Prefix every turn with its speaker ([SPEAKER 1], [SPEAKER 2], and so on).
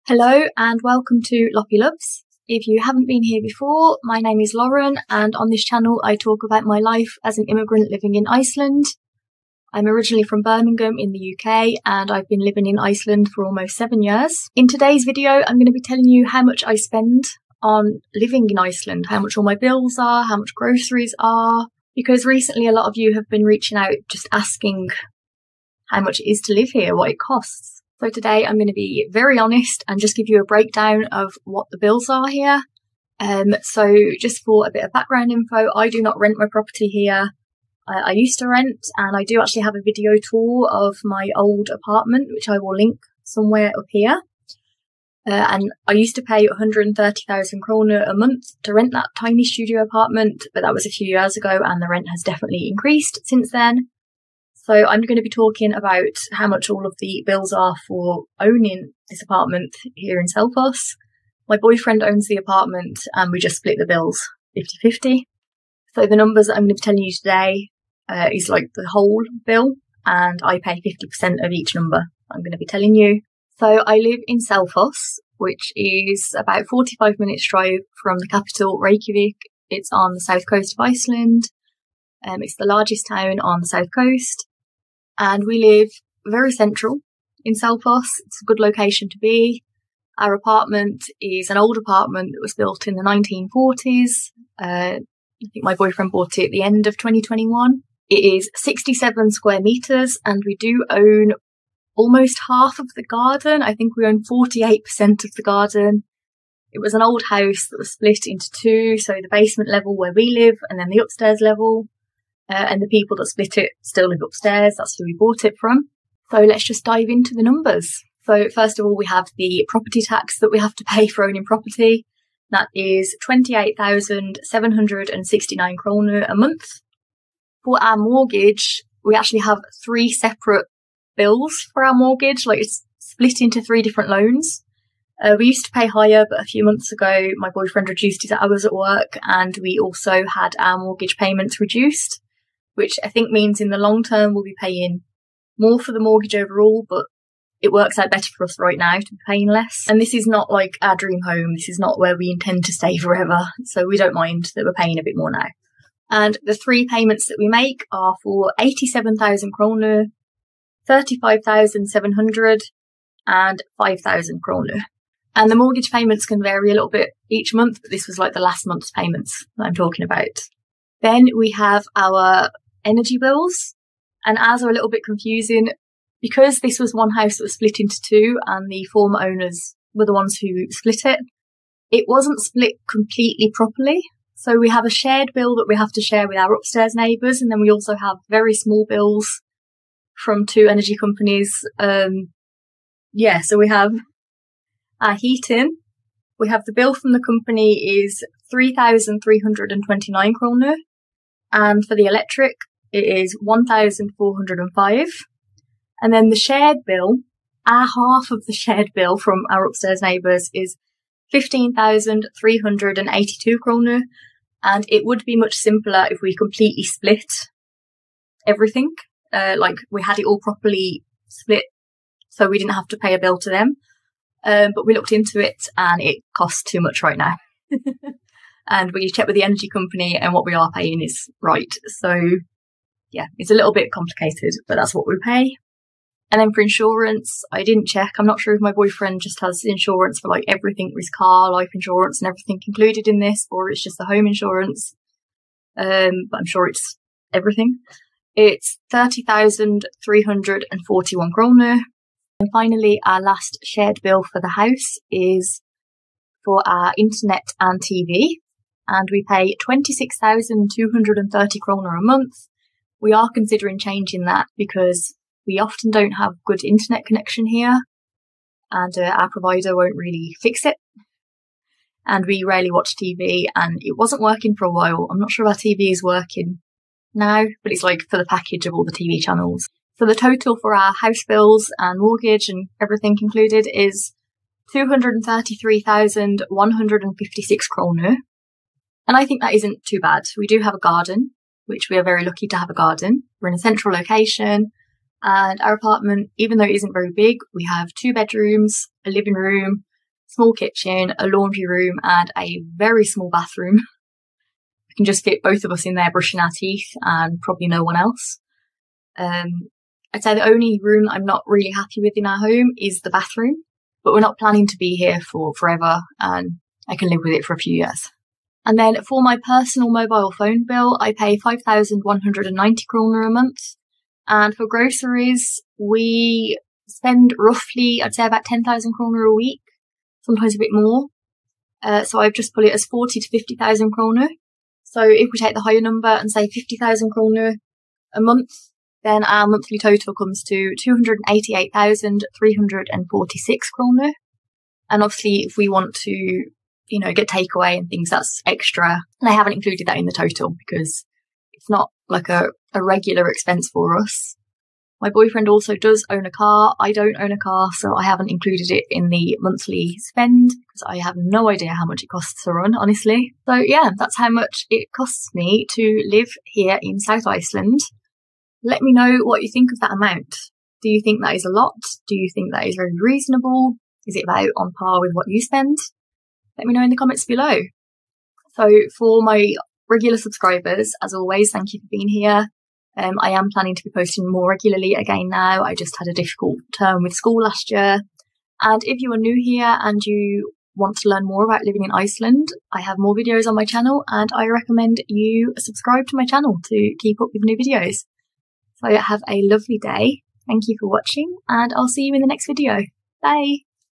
[SPEAKER 1] Hello and welcome to Loppy Loves. If you haven't been here before, my name is Lauren and on this channel I talk about my life as an immigrant living in Iceland. I'm originally from Birmingham in the UK and I've been living in Iceland for almost 7 years. In today's video I'm going to be telling you how much I spend on living in Iceland, how much all my bills are, how much groceries are, because recently a lot of you have been reaching out just asking how much it is to live here, what it costs. So today I'm going to be very honest and just give you a breakdown of what the bills are here. So just for a bit of background info, I do not rent my property here. I used to rent, and I do actually have a video tour of my old apartment, which I will link somewhere up here. And I used to pay 130,000 kroner a month to rent that tiny studio apartment, but that was a few years ago and the rent has definitely increased since then. So I'm going to be talking about how much all of the bills are for owning this apartment here in Selfoss. My boyfriend owns the apartment and we just split the bills 50-50. So the numbers that I'm going to be telling you today is like the whole bill, and I pay 50% of each number I'm going to be telling you. So I live in Selfoss, which is about 45 minutes drive from the capital, Reykjavik. It's on the south coast of Iceland. It's the largest town on the south coast. And we live very central in Selfoss. It's a good location to be. Our apartment is an old apartment that was built in the 1940s. I think my boyfriend bought it at the end of 2021. It is 67 square metres and we do own almost half of the garden. I think we own 48% of the garden. It was an old house that was split into two, so the basement level where we live and then the upstairs level. And the people that split it still live upstairs. That's who we bought it from. So let's just dive into the numbers. So first of all, we have the property tax that we have to pay for owning property. That is 28,769 kroner a month. For our mortgage, we actually have 3 separate bills for our mortgage. Like, it's split into 3 different loans. We used to pay higher, but a few months ago, my boyfriend reduced his hours at work and we also had our mortgage payments reduced, which I think means in the long term we'll be paying more for the mortgage overall, but it works out better for us right now to be paying less. And this is not like our dream home. This is not where we intend to stay forever. So we don't mind that we're paying a bit more now. And the 3 payments that we make are for 87,000 kroner, 35,700 and 5,000 kroner. And the mortgage payments can vary a little bit each month, but this was like the last month's payments that I'm talking about. Then we have our energy bills, and ours are a little bit confusing because this was one house that was split into 2 and the former owners were the ones who split it. It wasn't split completely properly. So we have a shared bill that we have to share with our upstairs neighbours, and then we also have very small bills from 2 energy companies. So we have our heating. We have the bill from the company is 3,329 kroner. And for the electric, it is 1,405. And then the shared bill, our half of the shared bill from our upstairs neighbours is 15,382 kroner. And it would be much simpler if we completely split everything. Like we had it all properly split so we didn't have to pay a bill to them. But we looked into it and it costs too much right now. And we checked with the energy company and what we are paying is right. So yeah, it's a little bit complicated, but that's what we pay. And then for insurance, I didn't check. I'm not sure if my boyfriend just has insurance for like everything, his car, life insurance and everything included in this, or it's just the home insurance. But I'm sure it's everything. It's 30,341 kroner. And finally, our last shared bill for the house is for our internet and TV. And we pay 26,230 kroner a month. We are considering changing that because we often don't have good internet connection here. And our provider won't really fix it. And we rarely watch TV and it wasn't working for a while. I'm not sure our TV is working now, but it's like for the package of all the TV channels. So the total for our house bills and mortgage and everything included is 233,156 kroner. And I think that isn't too bad. We do have a garden, which we are very lucky to have a garden. We're in a central location and our apartment, even though it isn't very big, we have 2 bedrooms, a living room, small kitchen, a laundry room, and a very small bathroom. We can just fit both of us in there brushing our teeth and probably no one else. I'd say the only room I'm not really happy with in our home is the bathroom, but we're not planning to be here for forever, and I can live with it for a few years. And then for my personal mobile phone bill, I pay 5,190 kroner a month. And for groceries, we spend roughly, I'd say about 10,000 kroner a week, sometimes a bit more. So I've just put it as 40 to 50,000 kroner. So if we take the higher number and say 50,000 kroner a month, then our monthly total comes to 288,346 kroner. And obviously, if we want to, you know, get takeaway and things, that's extra. And I haven't included that in the total because it's not like a regular expense for us. My boyfriend also does own a car. I don't own a car, so I haven't included it in the monthly spend because I have no idea how much it costs to run, honestly. So yeah, that's how much it costs me to live here in South Iceland. Let me know what you think of that amount. Do you think that is a lot? Do you think that is very reasonable? Is it about on par with what you spend? Let me know in the comments below. So for my regular subscribers, as always, thank you for being here. I am planning to be posting more regularly again now. I just had a difficult term with school last year. And if you are new here and you want to learn more about living in Iceland, I have more videos on my channel and I recommend you subscribe to my channel to keep up with new videos. So have a lovely day. Thank you for watching and I'll see you in the next video. Bye!